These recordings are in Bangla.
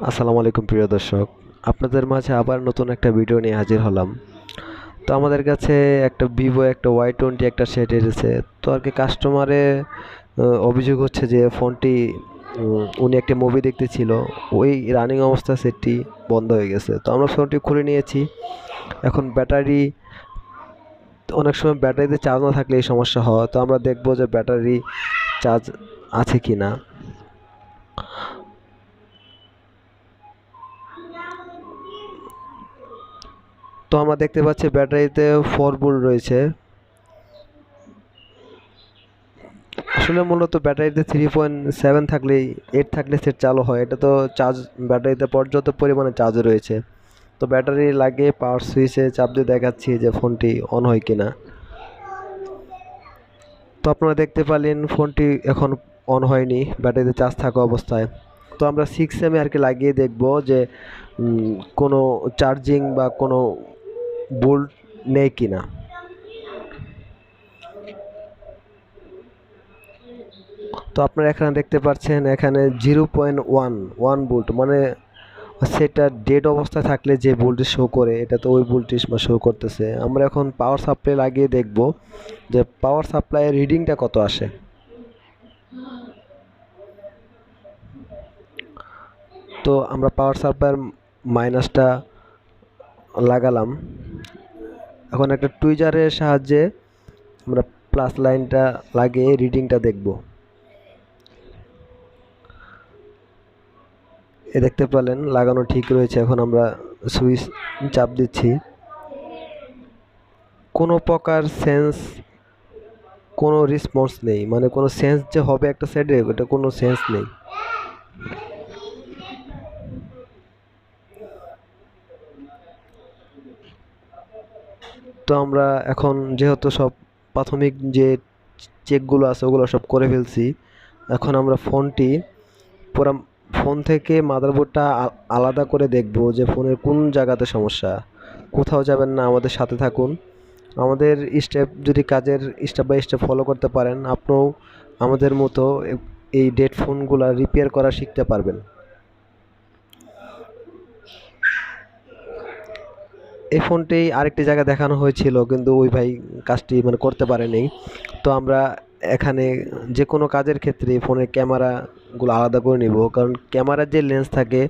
আসসালামু আলাইকুম প্রিয় দর্শক, আপনাদের মাঝে আবার নতুন একটা ভিডিও নিয়ে হাজির হলাম। তো আমাদের কাছে একটা ভিভো একটা Y20 একটা সেট এসেছে। তো আর কি কাস্টমারে অভিযোগ হচ্ছে যে ফোনটি উনি একটা মুভি দেখতেছিল, ওই রানিং অবস্থা সেটটি বন্ধ হয়ে গেছে। তো আমরা ফোনটি খুলে নিয়েছি। এখন ব্যাটারি অনেক সময় ব্যাটারিতে চার্জ না থাকলে এই সমস্যা হয়। তো আমরা দেখবো যে ব্যাটারি চার্জ আছে কি না। তো আমরা দেখতে পাচ্ছি ব্যাটারিতে 4 ভোল্ট রয়েছে। আসলে মূলত ব্যাটারিতে 3.7 থাকলেই 8 থাকলে সেট চালু হয়। এটা তো চার্জ ব্যাটারিতে পর্যাপ্ত পরিমাণে চার্জ রয়েছে। তো ব্যাটারি লাগিয়ে পাওয়ার সুইচে চাপ দিয়ে দেখাচ্ছি যে ফোনটি অন হয় কিনা। তো আপনারা দেখতে পেলেন ফোনটি এখন অন হয়নি ব্যাটারিতে চার্জ থাকা অবস্থায়। তো আমরা 6M আর কি লাগিয়ে দেখব যে কোনো চার্জিং বা কোনো ভোল্ট নেই কিনা। তো আপনারা এখানে দেখতে পাচ্ছেন এখানে 0.11 ভোল্ট, মানে সেটা ডেড অবস্থায় থাকলে যে ভোল্টেজ শো করে এটা তো ওই ভোল্টেজ শো করতেছে। আমরা এখন পাওয়ার সাপ্লাই লাগিয়ে দেখব যে পাওয়ার সাপ্লাইয়ের রিডিংটা কত আসে। তো আমরা পাওয়ার সাপ্লাইয়ের মাইনাসটা লাগালাম। এখন একটা টুইজারের সাহায্যে আমরা প্লাস লাইনটা লাগিয়ে রিডিংটা দেখব। এ দেখতে পেলেন লাগানো ঠিক রয়েছে। এখন আমরা সুইচ চাপ দিচ্ছি। কোনো প্রকার সেন্স, কোনো রেসপন্স নেই, মানে কোনো সেন্স যে হবে একটা সাইডে এটা কোনো সেন্স নেই। তো আমরা এখন যেহেতু সব প্রাথমিক যে চেকগুলো আছে ওগুলো সব করে ফেলছি, এখন আমরা ফোনটি পুরো ফোন থেকে মাদারবোর্ডটা আলাদা করে দেখব যে ফোনের কোন জায়গাতে সমস্যা। কোথাও যাবেন না, আমাদের সাথে থাকুন। আমাদের স্টেপ যদি কাজের স্টেপ বাই স্টেপ ফলো করতে পারেন, আপনিও আমাদের মতো এই ডেড ফোনগুলো রিপেয়ার করা শিখতে পারবেন। এই ফোনটি আরেকটি জায়গায় দেখানো হয়েছিল কিন্তু ওই ভাই কাজটি মানে করতে পারেনি। তো আমরা এখানে যে কোনো কাজের ক্ষেত্রে ফোনের ক্যামেরাগুলো আলাদা করে নিব, কারণ ক্যামেরার যে লেন্স থাকে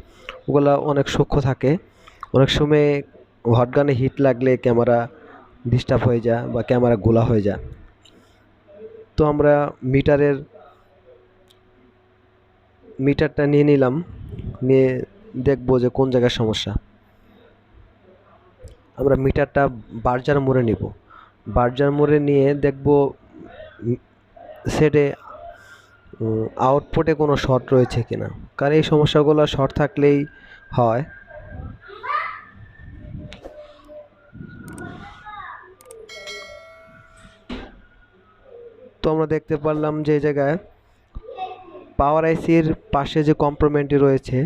ওগুলো অনেক সূক্ষ্ম থাকে। অনেক সময় হটগানে হিট লাগলে ক্যামেরা ডিস্টার্ব হয়ে যায় বা ক্যামেরা গোলা হয়ে যায়। তো আমরা মিটারটা নিয়ে নিলাম, নিয়ে দেখব যে কোন জায়গায় সমস্যা। আমরা মিটারটা বার্জার মোড়ে নিব। বার্জার মোড়ে নিয়ে দেখব সেটে আউটপুটে কোনো শর্ট রয়েছে কিনা, কারণ এই সমস্যাগুলো শর্ট থাকলেই হয়। তো আমরা দেখতে পারলাম যে এই জায়গায় পাওয়ার আইসির পাশে যে কম্প্রোমাইজটি রয়েছে,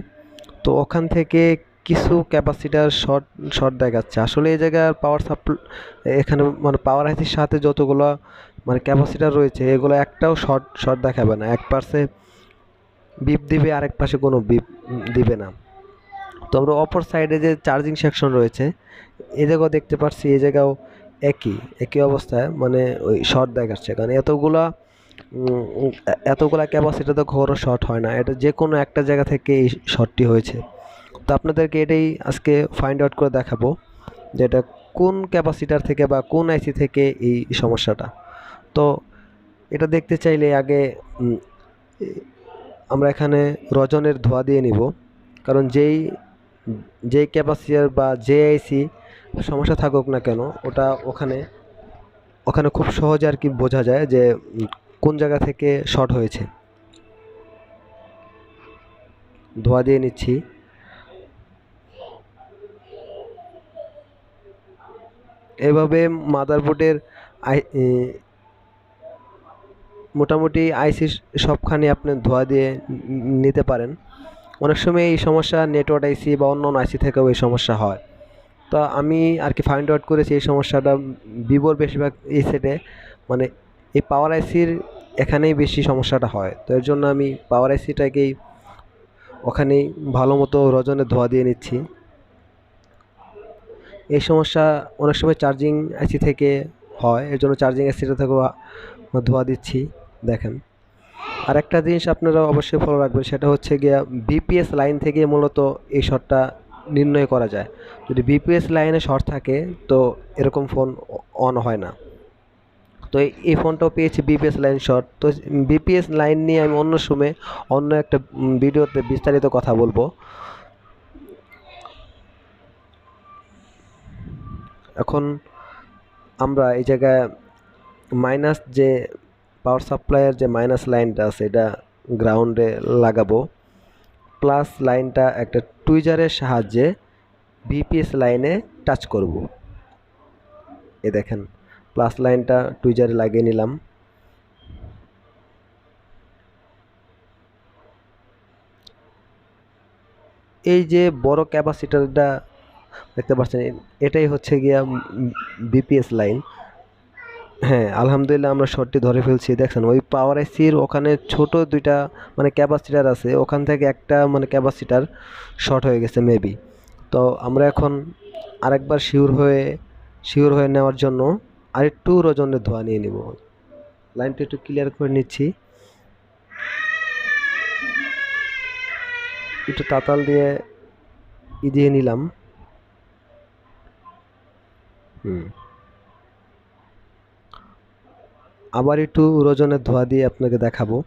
তো ওখান থেকে কিছু ক্যাপাসিটার শর্ট শর্ট দেখাচ্ছে। আসলে এই জায়গার পাওয়ার সাপ্লাই এখানে মানে পাওয়ার আইসির সাথে যতগুলো মানে ক্যাপাসিটার রয়েছে এগুলো একটাও শর্ট শর্ট দেখাবে না। এক পাশে বিপ দিবে, আরেক পাশে কোনো বিপ দিবে না। তো আমরা অপর সাইডে যে চার্জিং সেকশন রয়েছে এই জায়গাও দেখতে পাচ্ছি, এই জায়গাও একই একই অবস্থায় মানে ওই শর্ট দেখাচ্ছে, কারণ এতগুলা ক্যাপাসিটি তো কখনো শর্ট হয় না। এটা যে কোনো একটা জায়গা থেকে এই শর্টটি হয়েছে। তো আপনাদেরকে এটাই আজকে ফাইন্ড আউট করে দেখাবো যে এটা কোন ক্যাপাসিটার থেকে বা কোন আইসি থেকে এই সমস্যাটা। তো এটা দেখতে চাইলে আগে আমরা এখানে রজনের ধোঁয়া দিয়ে নিব, কারণ যেই ক্যাপাসিটার বা যে আইসি সমস্যা থাকুক না কেন ওটা ওখানে ওখানে খুব সহজে আর কি বোঝা যায় যে কোন জায়গা থেকে শর্ট হয়েছে। ধোঁয়া দিয়ে নিচ্ছি। এভাবে মাদারবোর্ডের মোটামুটি আইসি সবখানে আপনি ধোঁয়া দিয়ে নিতে পারেন। অনেক সময় এই সমস্যা নেটওয়ার্ক আইসি বা অন্য আইসি থেকেও এই সমস্যা হয়। তো আমি আর কি ফাইন্ড আউট করেছি এই সমস্যাটা ভিভোর বেশিরভাগ এই সেটে মানে এই পাওয়ার আইসির এখানেই বেশি সমস্যাটা হয়। তো এর জন্য আমি পাওয়ার আইসিটাকেই ওখানেই ভালো মতো রজনে ধোয়া দিয়ে নিচ্ছি। এই সমস্যা অনেক সময় চার্জিং আইসি থেকে হয়, এর জন্য চার্জিং আইসিটা থেকেও ধোয়া দিচ্ছি। দেখেন, আর একটা জিনিস আপনারা অবশ্যই ফলো রাখবেন, সেটা হচ্ছে গিয়া বিপিএস লাইন থেকে মূলত এই শর্টটা নির্ণয় করা যায়। যদি বিপিএস লাইনে শর্ট থাকে তো এরকম ফোন অন হয় না। তো এই ফোনটাও পেয়েছি বিপিএস লাইন শর্ট। তো বিপিএস লাইন নিয়ে আমি অন্য সময় অন্য একটা ভিডিওতে বিস্তারিত কথা বলবো। এখন আমরা এই জায়গায় মাইনাস যে পাওয়ার সাপ্লাইয়ের যে মাইনাস লাইনটা আছে এটা গ্রাউন্ডে লাগাবো, প্লাস লাইনটা একটা টুইজারের সাহায্যে বিপিএস লাইনে টাচ করব। এ দেখেন, প্লাস লাইনটা টুইজারে লাগিয়ে নিলাম। এই যে বড় ক্যাপাসিটরটা দেখতে পাচ্ছেন, এটাই হচ্ছে গিয়া বিপিএস লাইন। হ্যাঁ, আলহামদুলিল্লাহ আমরা শর্টটি ধরে ফেলছি। দেখছেন ওই পাওয়ার আইসির ওখানে ছোট দুইটা মানে ক্যাপাসিটার আছে, ওখান থেকে একটা মানে ক্যাপাসিটার শর্ট হয়ে গেছে মেবি। তো আমরা এখন আরেকবার শিওর হয়ে নেওয়ার জন্য আরেকটু রজনের ধোয়া নিয়ে নিব। লাইনটা একটু ক্লিয়ার করে নিচ্ছি। একটু তাতাল দিয়ে দিয়ে নিলাম। আবার একটু রোজনের ধোয়া দিয়ে আপনাকে দেখাবো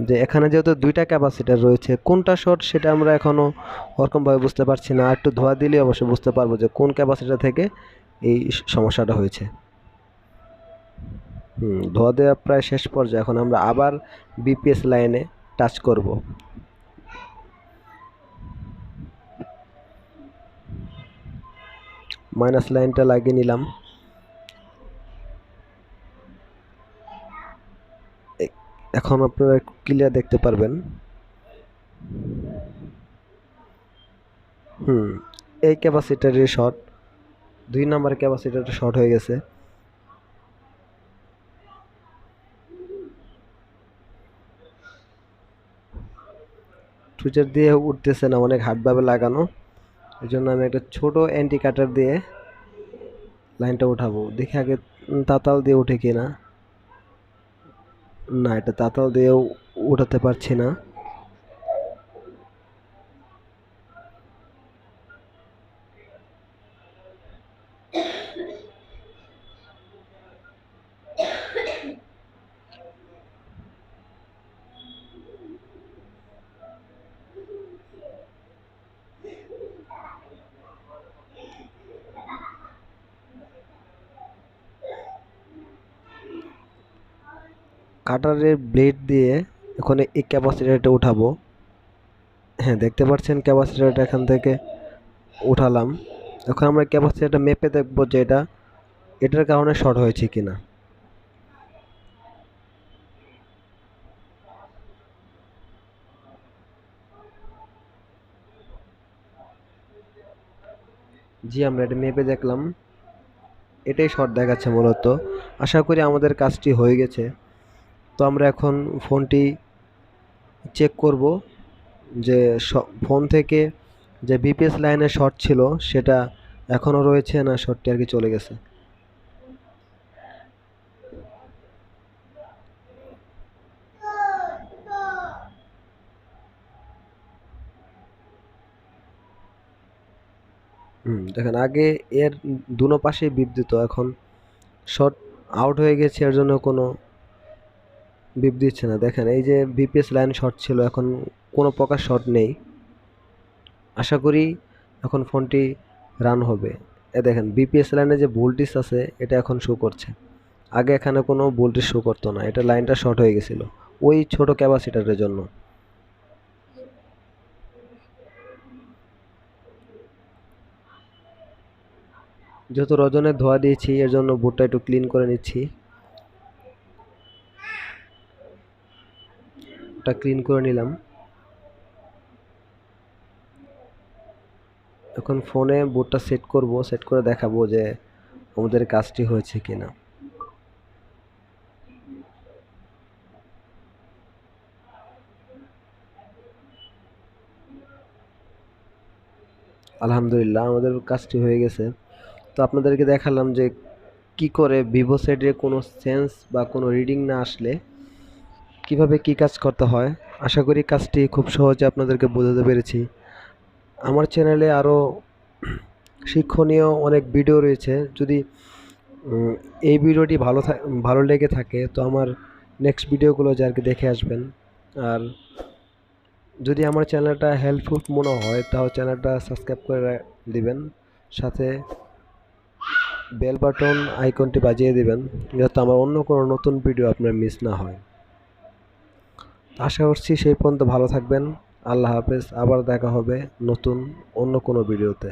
যে এখানে যেহেতু দুইটা ক্যাপাসিটার রয়েছে, কোনটা শর্ট সেটা আমরা এখনো ওরকমভাবে বুঝতে পারছি না। আর একটু ধোয়া দিলে অবশ্যই বুঝতে পারবো যে কোন ক্যাপাসিটার থেকে এই সমস্যাটা হয়েছে। ধোয়া দেওয়া প্রায় শেষ পর্যায়ে। এখন আমরা আবার বিপিএস লাইনে টাচ করব। মাইনাস লাইনটা লাগিয়ে নিলাম। এখন আপনারা ক্লিয়ার দেখতে পারবেন। এই ক্যাপাসিটারের শর্ট, 2 নম্বর ক্যাপাসিটারটা শর্ট হয়ে গেছে। সুইচের দিয়ে উঠতেছে না, অনেক হার্ডভাবে লাগানো। এই জন্য আমি একটা ছোট অ্যান্টি কাটার দিয়ে লাইনটা উঠাবো। দেখি আগে তাতাল দিয়ে উঠে কিনা। না, এটা তাতাল দিয়েও উঠাতে পারছি না। কাটারের ব্লেড দিয়ে এখন এই ক্যাপাসিটারটা উঠাবো। হ্যাঁ, দেখতে পাচ্ছেন ক্যাপাসিটারটা এখান থেকে উঠালাম। এখন আমরা ক্যাপাসিটারটা মেপে দেখবো যে এটার কারণে শর্ট হয়েছে কিনা। জি, আমরা এটা মেপে দেখলাম, এটাই শর্ট দেখাচ্ছে মূলত। আশা করি আমাদের কাজটি হয়ে গেছে। তো আমরা এখন ফোনটি চেক করব যে ফোন থেকে যে বিপিএস লাইনে শর্ট ছিল সেটা এখনও রয়েছে না শর্টটি আর কি চলে গেছে। দেখেন আগে এর দুনো পাশেই বিপ দিত, এখন শর্ট আউট হয়ে গেছে, এর জন্য কোনো বিপ দিচ্ছে না। দেখেন এই যে বিপিএস লাইন শর্ট ছিল, এখন কোনো প্রকার শর্ট নেই। আশা করি এখন ফোনটি রান হবে। দেখেন বিপিএস লাইনে যে ভোল্টেজ আছে এটা এখন শো করছে। আগে এখানে কোনো ভোল্টেজ শো করতো না, এটা লাইনটা শর্ট হয়ে গেছিল ওই ছোট ক্যাপাসিটারের জন্য। যেহেতু রজনের ধোয়া দিয়েছি এর জন্য বোর্ডটা একটু ক্লিন করে নিচ্ছি। ওটা ক্লিন করে নিলাম। এখন ফোনে বোর্ডটা সেট করব, সেট করে দেখাবো যে আমাদের কাজটি হয়েছে কিনা। আলহামদুলিল্লাহ আমাদের কাজটি হয়ে গেছে। তো আপনাদেরকে দেখালাম যে কি করে ভিভো সেটের কোনো সেন্স বা কোনো রিডিং না আসলে কিভাবে কি কাজ করতে হয়। আশা করি কাজটি খুব সহজে আপনাদেরকে বোঝাতে পেরেছি। আমার চ্যানেলে আরও শিক্ষণীয় অনেক ভিডিও রয়েছে। যদি এই ভিডিওটি ভালো লেগে থাকে তো আমার নেক্সট ভিডিওগুলো যাকে দেখে আসবেন। আর যদি আমার চ্যানেলটা হেল্পফুল মনে হয় তাহলে চ্যানেলটা সাবস্ক্রাইব করে দিবেন, সাথে বেল বাটন আইকনটি বাজিয়ে দিবেন যাতে আমার অন্য কোনো নতুন ভিডিও আপনার মিস না হয়। আশা করছি সেই পর্যন্ত ভালো থাকবেন। আল্লাহ হাফেজ। আবার দেখা হবে নতুন অন্য কোনো ভিডিওতে।